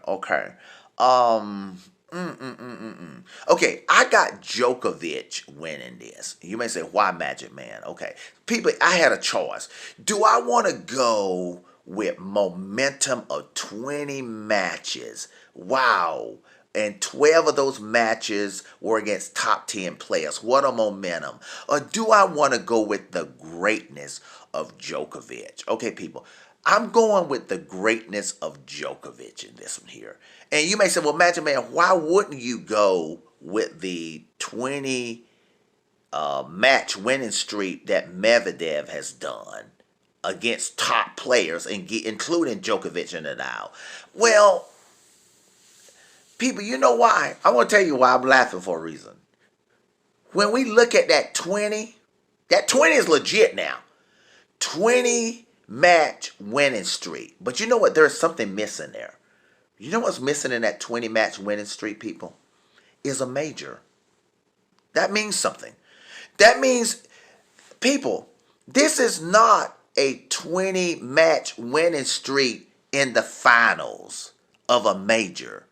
Okay. Um. Okay, I got Djokovic winning this. You may say, why Magic Man? Okay. People, I had a choice. Do I want to go with momentum of 20 matches? Wow. And 12 of those matches were against top 10 players. What a momentum. Or do I want to go with the greatness of Djokovic? Okay, people. I'm going with the greatness of Djokovic in this one here. And you may say, well, Magic Man, why wouldn't you go with the 20 match winning streak that Medvedev has done against top players, including Djokovic and Nadal? Well, people, you know why? I want to tell you why I'm laughing for a reason. When we look at that 20 is legit now. 20 match winning streak. But you know what? There's something missing there. You know what's missing in that 20 match winning streak, people? Is a major. That means something. That means, people, this is not a 20 match winning streak in the finals of a major.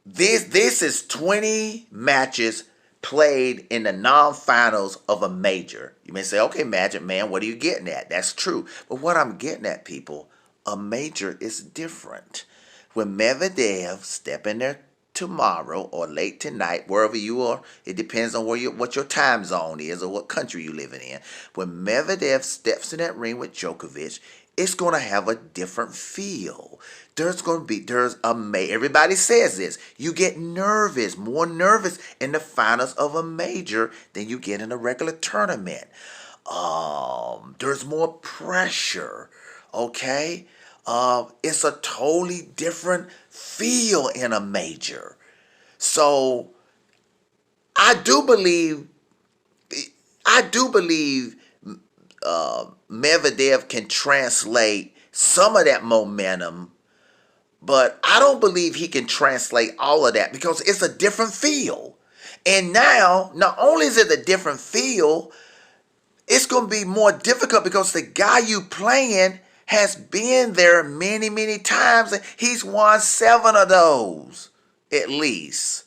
This is 20 matches played in the non-finals of a major. You may say, okay, Magic Man, what are you getting at? That's true. But what I'm getting at, people, a major is different. When Medvedev step in there tomorrow or late tonight, wherever you are, it depends on what your time zone is or what country you're living in. When Medvedev steps in that ring with Djokovic, it's going to have a different feel. Everybody says this. You get more nervous in the finals of a major than you get in a regular tournament. There's more pressure, okay? It's a totally different feel in a major. So I do believe Medvedev can translate some of that momentum, but I don't believe he can translate all of that because it's a different feel. And now, not only is it a different feel, it's going to be more difficult because the guy you playing has been there many, many times, and he's won 7 of those, at least.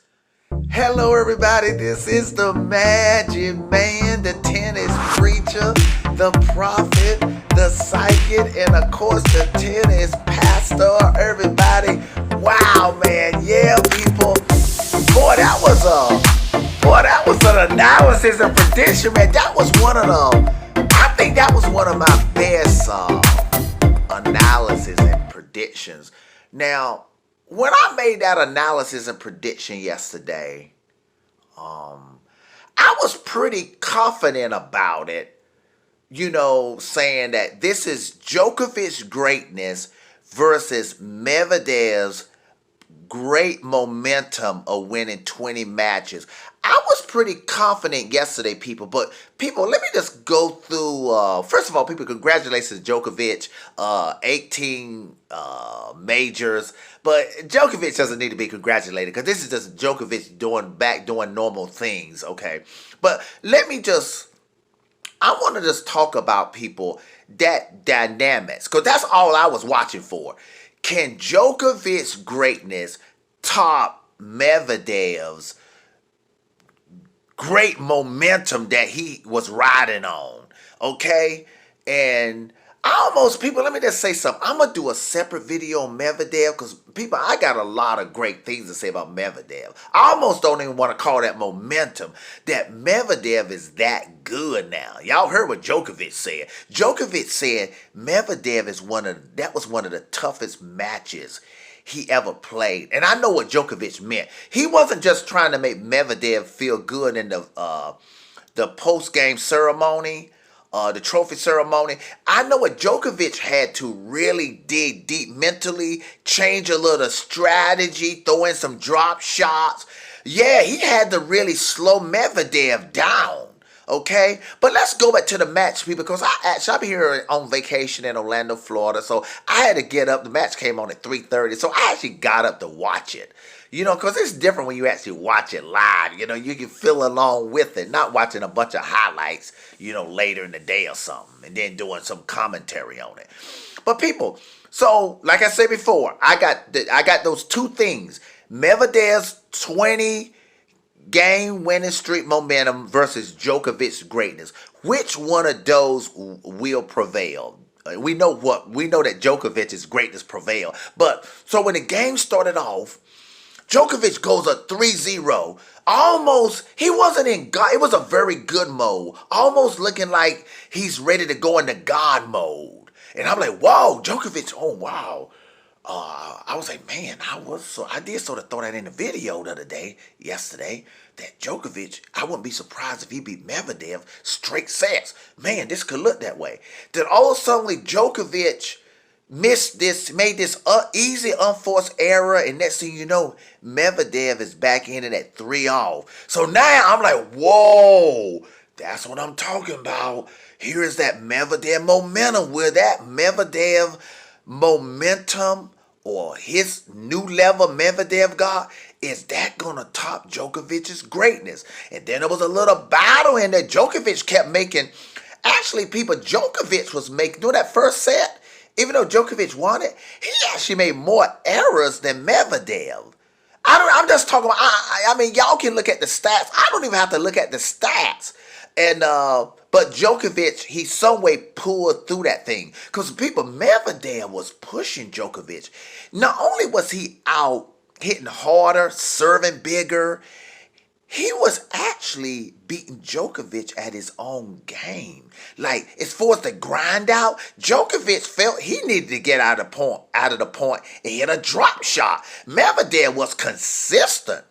Hello, everybody. This is the Magic Man, the tennis preacher, the prophet, the psychic, and of course the tennis pastor. Everybody, wow, man, yeah, people. Boy, that was an analysis and prediction, man. That was one of them. I think that was one of my best analysis and predictions. Now, when I made that analysis and prediction yesterday, I was pretty confident about it, saying that this is Djokovic's greatness versus Medvedev's great momentum of winning 20 matches. I was pretty confident yesterday, people. But people, let me just go through. First of all, people, congratulations, Djokovic, 18 majors. But Djokovic doesn't need to be congratulated because this is just Djokovic doing normal things. Okay, but I want to just talk about, people, that dynamics, because that's all I was watching for. Can Djokovic's greatness top Medvedev's great momentum that he was riding on? Okay? And people, let me just say something. I'm going to do a separate video on Medvedev because, people, I got a lot of great things to say about Medvedev. I almost don't even want to call that momentum. That Medvedev is that good now. Y'all heard what Djokovic said. Djokovic said Medvedev was one of the toughest matches he ever played. And I know what Djokovic meant. He wasn't just trying to make Medvedev feel good in the post-game ceremony, the trophy ceremony. I know what Djokovic had to really dig deep mentally, change a little strategy, throw in some drop shots. Yeah, he had to really slow Medvedev down. Okay, but let's go back to the match, people, because I'm here on vacation in Orlando, Florida, so I had to get up. The match came on at 3:30, so I actually got up to watch it. Because it's different when you actually watch it live. You can feel along with it, not watching a bunch of highlights, later in the day or something, and then doing some commentary on it. But people, So, like I said before, I got those two things: Medvedev's 20 game winning streak momentum versus Djokovic's greatness. Which one of those will prevail? We know that Djokovic's greatness prevail. But so when the game started off, Djokovic goes a 3-0. Almost, he wasn't in God. It was a very good mode. Almost looking like he's ready to go into God mode. And I'm like, whoa, Djokovic, oh, wow. I was like, man, I did sort of throw that in the video the other day, yesterday, that Djokovic, I wouldn't be surprised if he beat Medvedev straight sets. Man, this could look that way. Then all of a sudden, Djokovic made this easy unforced error, and next thing you know, Medvedev is back in it at 3-all. So now I'm like, whoa, that's what I'm talking about. Here is that Medvedev momentum. Where that Medvedev momentum or his new level Medvedev got, is that gonna top Djokovic's greatness? And then there was a little battle in there. Djokovic kept making. Actually, Djokovic was making during that first set. Even though Djokovic won it, he actually made more errors than Medvedev. I'm just talking about. I mean, y'all can look at the stats. I don't even have to look at the stats. And but Djokovic, he some way pulled through that thing, because Medvedev was pushing Djokovic. Not only was he out hitting harder, serving bigger, he was actually beating Djokovic at his own game. Like, as far as the grind out, Djokovic felt he needed to get out of the point and hit a drop shot. Medvedev was consistent.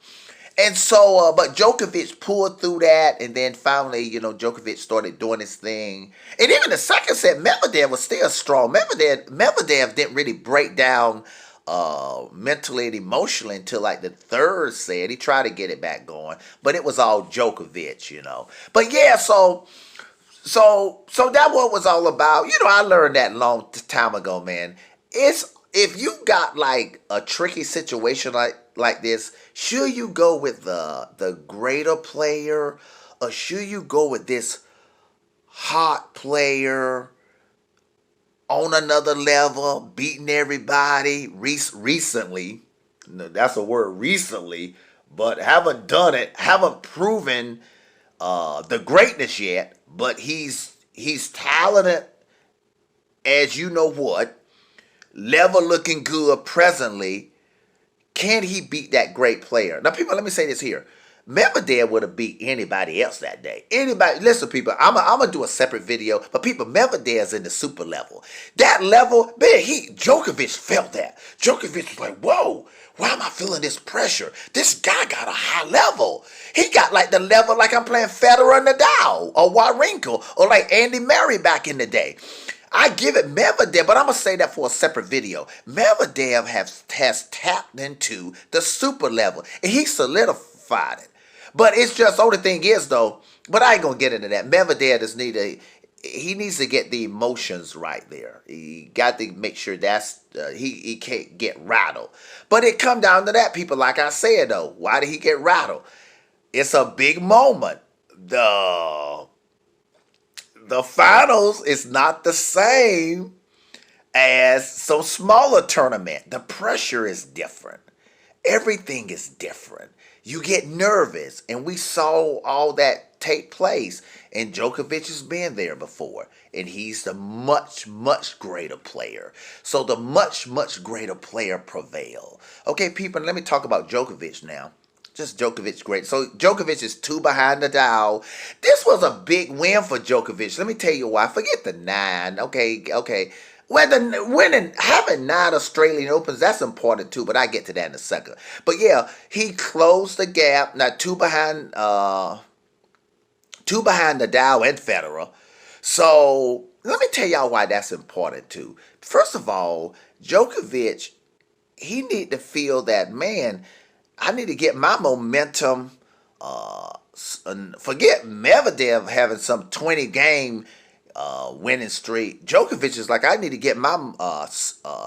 And so, but Djokovic pulled through that, and then finally, Djokovic started doing his thing. And even the second set, Medvedev was still strong. Medvedev didn't really break down mentally and emotionally until like the third set. He tried to get it back going, but it was all Djokovic, But yeah, so that what was all about. I learned that long time ago, man. It's if you got like a tricky situation like this, should you go with the greater player, or should you go with this hot player on another level, beating everybody recently? That's a word, recently, but haven't done it, haven't proven the greatness yet. But he's talented as you know what, level looking good presently. Can he beat that great player? Now, people, let me say this here. Medvedev would have beat anybody else that day. Anybody, listen, people, I'm going to do a separate video, but people, Medvedev's in the super level. That level, man, Djokovic felt that. Djokovic was like, whoa, why am I feeling this pressure? This guy got a high level. He got like the level like I'm playing Federer, Nadal, or Wawrinka, or like Andy Murray back in the day. I give it Medvedev, but I'm going to say that for a separate video. Medvedev has tapped into the super level, and he solidified it. But it's just, only thing is, though, but I ain't going to get into that. Medvedev needs to get the emotions right there. He got to make sure that's, he can't get rattled. But it come down to that, people, like I said, though. Why did he get rattled? It's a big moment. The finals is not the same as some smaller tournament. The pressure is different. Everything is different. You get nervous, and we saw all that take place. And Djokovic has been there before, and he's the much, much greater player. So the much, much greater player prevail. Okay, people, let me talk about Djokovic now. Just Djokovic great. So Djokovic is 2 behind Nadal. This was a big win for Djokovic. Let me tell you why. Forget the 9. Okay. Well, having 9 Australian Opens, that's important too, but I get to that in a second. But yeah, he closed the gap. Now 2 behind Nadal and Federer. So let me tell y'all why that's important too. First of all, Djokovic, he need to feel that, man, I need to get my momentum. Forget Medvedev having some 20 game winning streak. Djokovic is like, I need to get my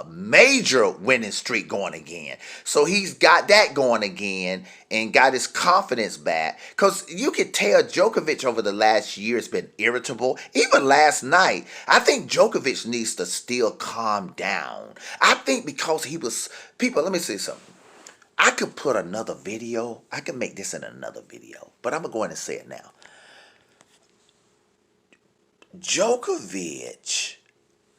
major winning streak going again. So he's got that going again and got his confidence back. Because you could tell Djokovic over the last year has been irritable. Even last night, I think Djokovic needs to still calm down. I think because he was, people, let me say something. I could put another video. I could make this in another video. But I'm going to go in and say it now. Djokovic,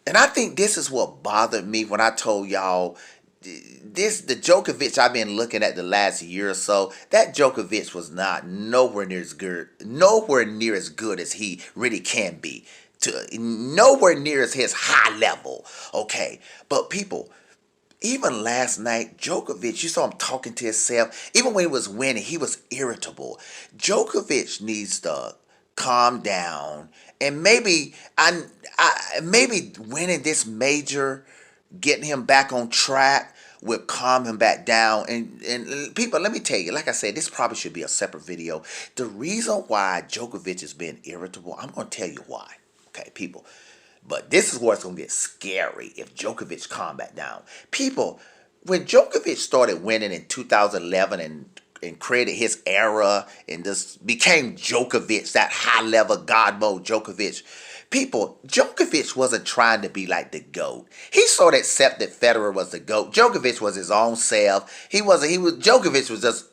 and I think this is what bothered me when I told y'all the Djokovic I've been looking at the last year or so. That Djokovic was not nowhere near as good as he really can be. Nowhere near as his high level. Okay, but people, even last night, Djokovic, you saw him talking to himself. Even when he was winning, he was irritable. Djokovic needs to calm down, and maybe maybe winning this major, getting him back on track, will calm him back down. And people, let me tell you, like I said, this probably should be a separate video. The reason why Djokovic has been irritable, I'm going to tell you why. Okay, people. But this is where it's going to get scary if Djokovic calm back down. People, when Djokovic started winning in 2011 and created his era and just became Djokovic, that high-level God mode Djokovic, people, Djokovic wasn't trying to be like the GOAT. He sort of accepted Federer was the GOAT. Djokovic was his own self. Djokovic was just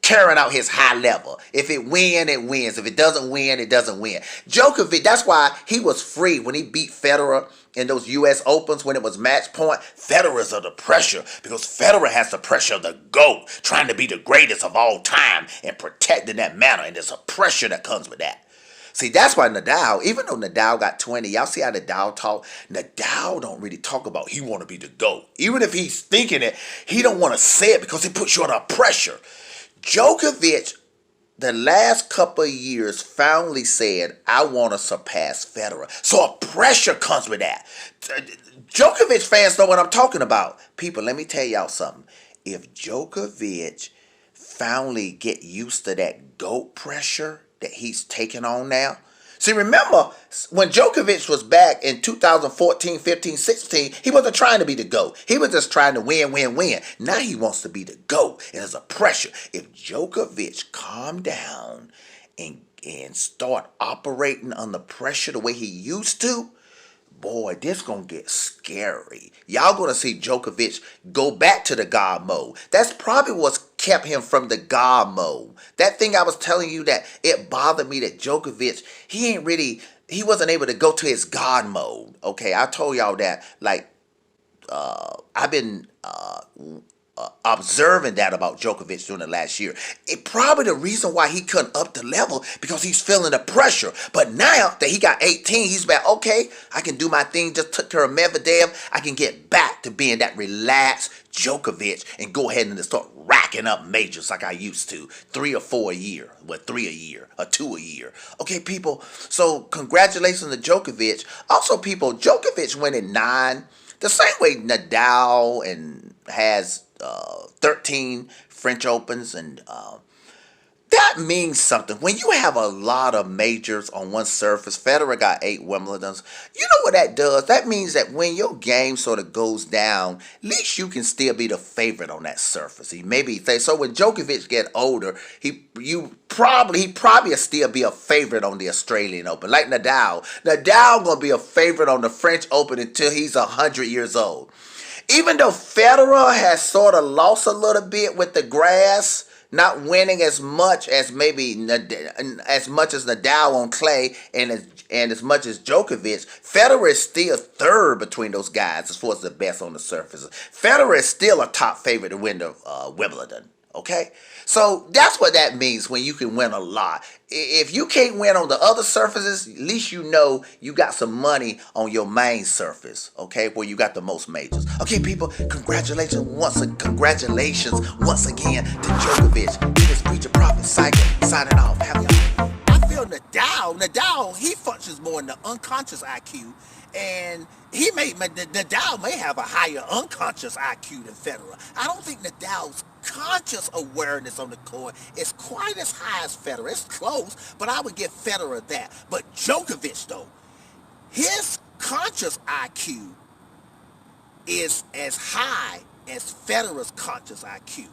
carrying out his high level. If it wins, it wins. If it doesn't win, it doesn't win. Djokovic, that's why he was free when he beat Federer in those U.S. Opens when it was match point. Federer's under pressure because Federer has the pressure of the GOAT, trying to be the greatest of all time and protecting that manner. And there's a pressure that comes with that. See, that's why Nadal, even though Nadal got 20, y'all see how Nadal talk? Nadal don't really talk about he want to be the GOAT. Even if he's thinking it, he don't want to say it because it puts you under pressure. Djokovic, the last couple of years, finally said, I want to surpass Federer. So a pressure comes with that. Djokovic fans know what I'm talking about. People, let me tell y'all something. If Djokovic finally get used to that GOAT pressure that he's taking on now. See, remember, when Djokovic was back in 2014, 15, 16, he wasn't trying to be the GOAT. He was just trying to win, win, win. Now he wants to be the GOAT. And there's a pressure. If Djokovic calm down and start operating under pressure the way he used to, boy, this gonna get scary. Y'all gonna see Djokovic go back to the God mode. That's probably what's kept him from the God mode. That thing I was telling you that it bothered me that Djokovic, he wasn't able to go to his God mode. Okay, I told y'all that, like, I've been observing that about Djokovic during the last year. It probably the reason why he couldn't up the level because he's feeling the pressure. But now that he got 18, he's back, okay, I can do my thing, just took care of Medvedev. I can get back to being that relaxed Djokovic and go ahead and start racking up majors like I used to. 3 or 4 a year. Well, 3 a year or 2 a year. Okay, people, so congratulations to Djokovic. Also, people, Djokovic went in 9. The same way Nadal and has 13 French Opens, and that means something. When you have a lot of majors on one surface, Federer got 8 Wimbledons. You know what that does? That means that when your game sort of goes down, at least you can still be the favorite on that surface. He maybe think so. When Djokovic get older, he probably will still be a favorite on the Australian Open, like Nadal. Nadal gonna be a favorite on the French Open until he's 100 years old. Even though Federer has sort of lost a little bit with the grass, not winning as much as Nadal on clay and as much as Djokovic, Federer is still third between those guys as far as the best on the surfaces. Federer is still a top favorite to win the Wimbledon. Okay? So that's what that means when you can win a lot. If you can't win on the other surfaces, at least you know you got some money on your main surface, okay, where you got the most majors. Okay, people, congratulations once again to Djokovic. It is Preacher Prophet Psycho signing off. I feel Nadal, he functions more in the unconscious IQ, and Nadal may have a higher unconscious IQ than Federer. I don't think Nadal's conscious awareness on the court is quite as high as Federer. It's close, but I would give Federer that. But Djokovic, though, His conscious IQ is as high as Federer's conscious IQ.